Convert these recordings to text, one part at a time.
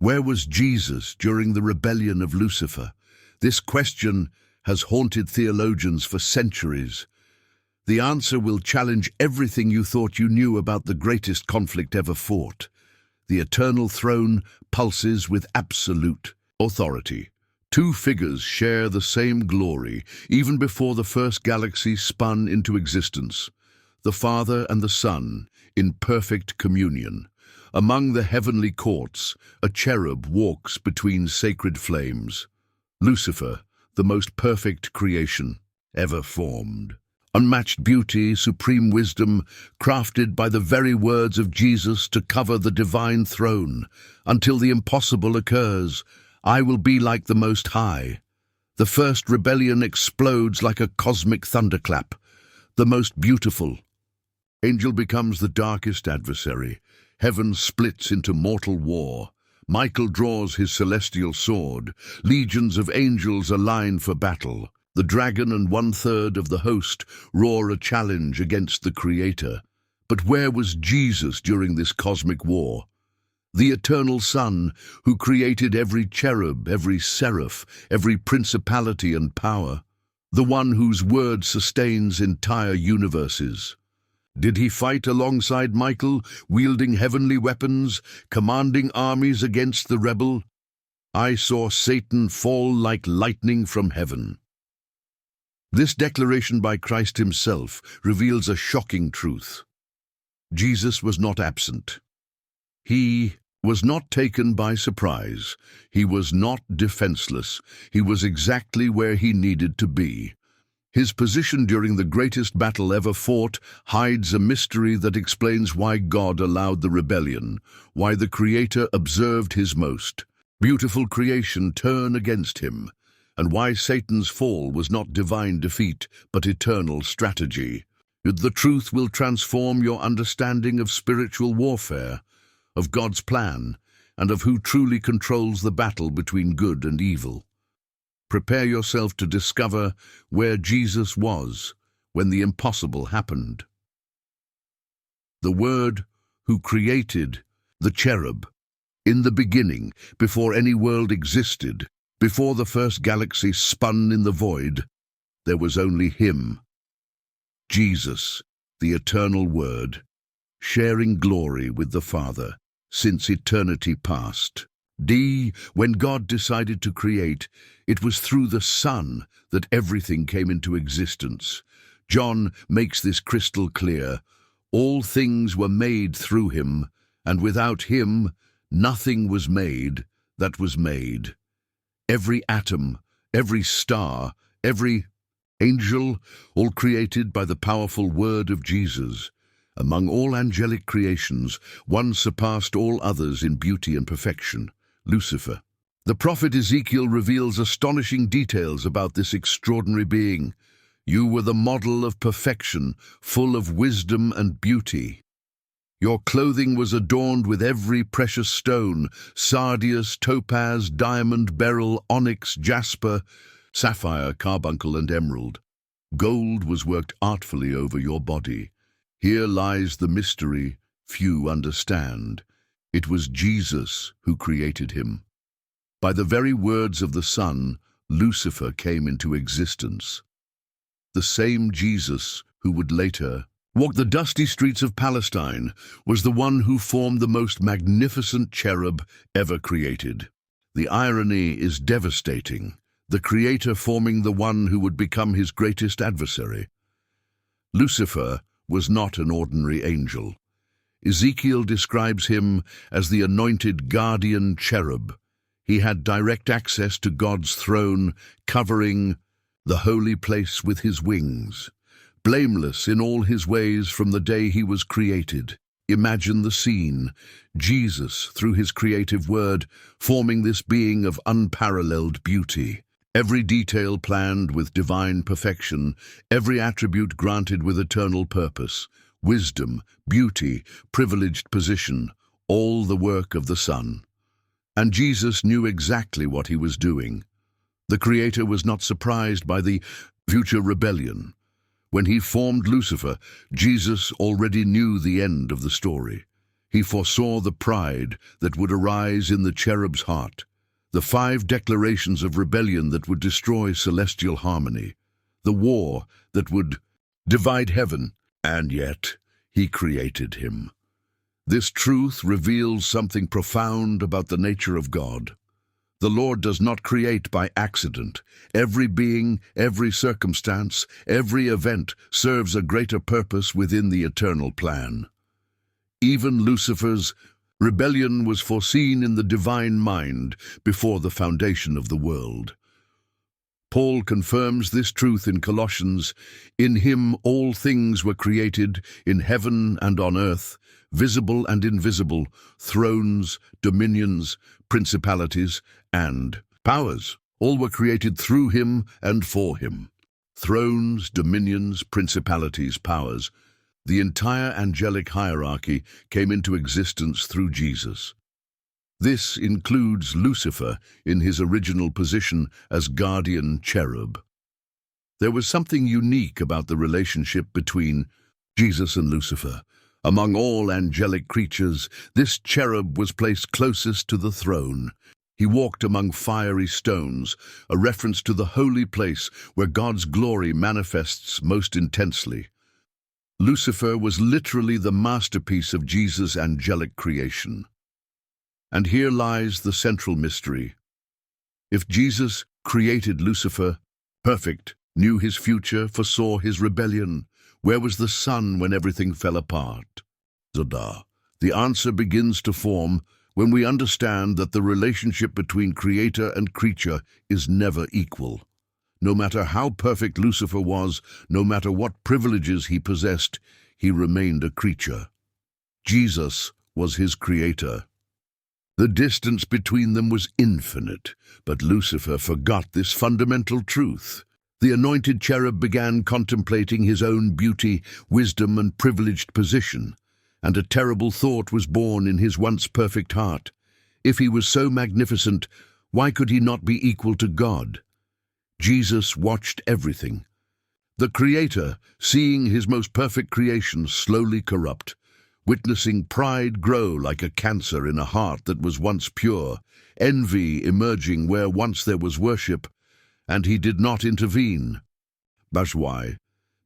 Where was Jesus during the rebellion of Lucifer? This question has haunted theologians for centuries. The answer will challenge everything you thought you knew about the greatest conflict ever fought. The eternal throne pulses with absolute authority. Two figures share the same glory, even before the first galaxy spun into existence. The Father and the Son, in perfect communion. Among the heavenly courts, a cherub walks between sacred flames. Lucifer, the most perfect creation ever formed. Unmatched beauty, supreme wisdom, crafted by the very words of Jesus to cover the divine throne. Until the impossible occurs, I will be like the Most High. The first rebellion explodes like a cosmic thunderclap. The most beautiful angel becomes the darkest adversary. Heaven splits into mortal war. Michael draws his celestial sword. Legions of angels align for battle. The dragon and 1/3 of the host roar a challenge against the Creator. But where was Jesus during this cosmic war? The eternal Son, who created every cherub, every seraph, every principality and power. The one whose word sustains entire universes. Did he fight alongside Michael, wielding heavenly weapons, commanding armies against the rebel? I saw Satan fall like lightning from heaven. This declaration by Christ himself reveals a shocking truth. Jesus was not absent. He was not taken by surprise. He was not defenseless. He was exactly where he needed to be. His position during the greatest battle ever fought hides a mystery that explains why God allowed the rebellion, why the Creator observed his most beautiful creation turn against him, and why Satan's fall was not divine defeat, but eternal strategy. The truth will transform your understanding of spiritual warfare, of God's plan, and of who truly controls the battle between good and evil. Prepare yourself to discover where Jesus was when the impossible happened. The Word who created the cherub in the beginning, before any world existed, before the first galaxy spun in the void, there was only him, Jesus, the eternal Word, sharing glory with the Father since eternity past. When God decided to create, it was through the Son that everything came into existence. John makes this crystal clear. All things were made through him, and without him, nothing was made that was made. Every atom, every star, every angel, all created by the powerful word of Jesus. Among all angelic creations, one surpassed all others in beauty and perfection, Lucifer. The prophet Ezekiel reveals astonishing details about this extraordinary being. You were the model of perfection, full of wisdom and beauty. Your clothing was adorned with every precious stone, sardius, topaz, diamond, beryl, onyx, jasper, sapphire, carbuncle, and emerald. Gold was worked artfully over your body. Here lies the mystery few understand. It was Jesus who created him. By the very words of the Son, Lucifer came into existence. The same Jesus who would later walk the dusty streets of Palestine was the one who formed the most magnificent cherub ever created. The irony is devastating, the Creator forming the one who would become his greatest adversary. Lucifer was not an ordinary angel. Ezekiel describes him as the anointed guardian cherub. He had direct access to God's throne, covering the holy place with his wings. Blameless in all his ways from the day he was created. Imagine the scene, Jesus, through his creative word, forming this being of unparalleled beauty. Every detail planned with divine perfection, every attribute granted with eternal purpose, wisdom, beauty, privileged position, all the work of the Son. And Jesus knew exactly what he was doing. The Creator was not surprised by the future rebellion. When he formed Lucifer, Jesus already knew the end of the story. He foresaw the pride that would arise in the cherub's heart, the 5 declarations of rebellion that would destroy celestial harmony, the war that would divide heaven, and yet he created him. This truth reveals something profound about the nature of God. The Lord does not create by accident. Every being, every circumstance, every event serves a greater purpose within the eternal plan. Even Lucifer's rebellion was foreseen in the divine mind before the foundation of the world. Paul confirms this truth in Colossians. In him all things were created, in heaven and on earth, visible and invisible, thrones, dominions, principalities, and powers. All were created through him and for him. Thrones, dominions, principalities, powers. The entire angelic hierarchy came into existence through Jesus. This includes Lucifer in his original position as guardian cherub. There was something unique about the relationship between Jesus and Lucifer. Among all angelic creatures, this cherub was placed closest to the throne. He walked among fiery stones, a reference to the holy place where God's glory manifests most intensely. Lucifer was literally the masterpiece of Jesus' angelic creation. And here lies the central mystery. If Jesus created Lucifer, perfect, knew his future, foresaw his rebellion, where was the sun when everything fell apart? The answer begins to form when we understand that the relationship between creator and creature is never equal. No matter how perfect Lucifer was, no matter what privileges he possessed, he remained a creature. Jesus was his creator. The distance between them was infinite, but Lucifer forgot this fundamental truth. The anointed cherub began contemplating his own beauty, wisdom, and privileged position, and a terrible thought was born in his once perfect heart. If he was so magnificent, why could he not be equal to God? Jesus watched everything. The Creator, seeing his most perfect creation slowly corrupt, witnessing pride grow like a cancer in a heart that was once pure, envy emerging where once there was worship, and he did not intervene. But why?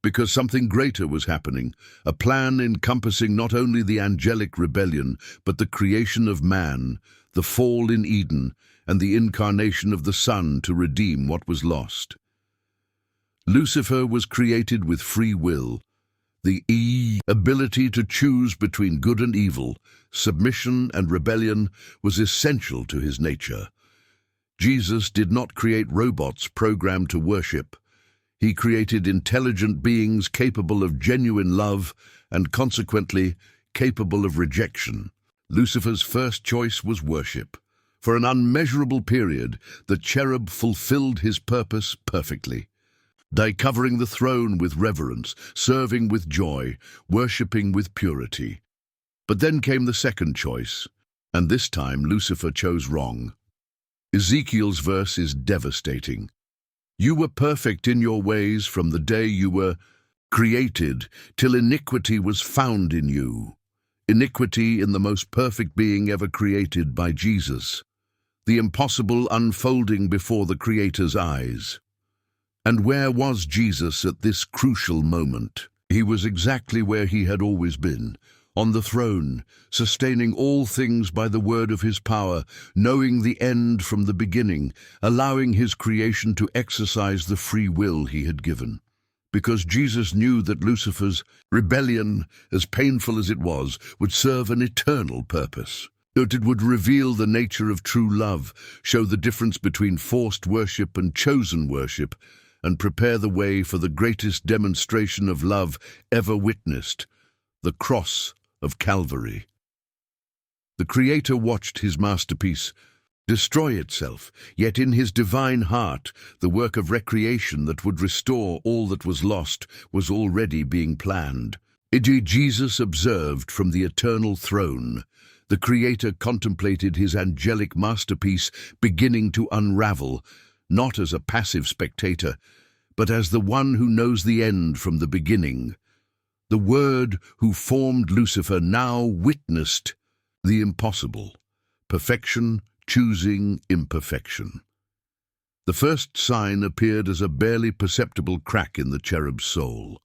Because something greater was happening, a plan encompassing not only the angelic rebellion, but the creation of man, the fall in Eden, and the incarnation of the Son to redeem what was lost. Lucifer was created with free will, the ability to choose between good and evil. Submission and rebellion was essential to his nature. Jesus did not create robots programmed to worship. He created intelligent beings capable of genuine love and consequently capable of rejection. Lucifer's first choice was worship. For an unmeasurable period, the cherub fulfilled his purpose perfectly. Covering the throne with reverence, serving with joy, worshipping with purity. But then came the second choice, and this time Lucifer chose wrong. Ezekiel's verse is devastating. You were perfect in your ways from the day you were created, till iniquity was found in you. Iniquity in the most perfect being ever created by Jesus. The impossible unfolding before the Creator's eyes. And where was Jesus at this crucial moment? He was exactly where he had always been, on the throne, sustaining all things by the word of his power, knowing the end from the beginning, allowing his creation to exercise the free will he had given. Because Jesus knew that Lucifer's rebellion, as painful as it was, would serve an eternal purpose. That it would reveal the nature of true love, show the difference between forced worship and chosen worship, and prepare the way for the greatest demonstration of love ever witnessed, the cross of Calvary. The Creator watched his masterpiece destroy itself, yet in his divine heart, the work of recreation that would restore all that was lost was already being planned. Jesus observed from the eternal throne. The Creator contemplated his angelic masterpiece beginning to unravel, not as a passive spectator, but as the one who knows the end from the beginning. The Word who formed Lucifer now witnessed the impossible, perfection choosing imperfection. The first sign appeared as a barely perceptible crack in the cherub's soul.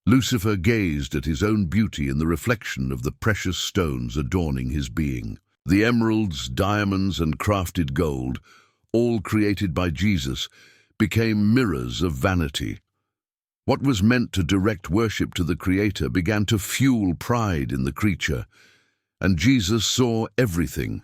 Lucifer gazed at his own beauty in the reflection of the precious stones adorning his being. The emeralds, diamonds, and crafted gold, all created by Jesus, became mirrors of vanity. What was meant to direct worship to the Creator began to fuel pride in the creature, and Jesus saw everything,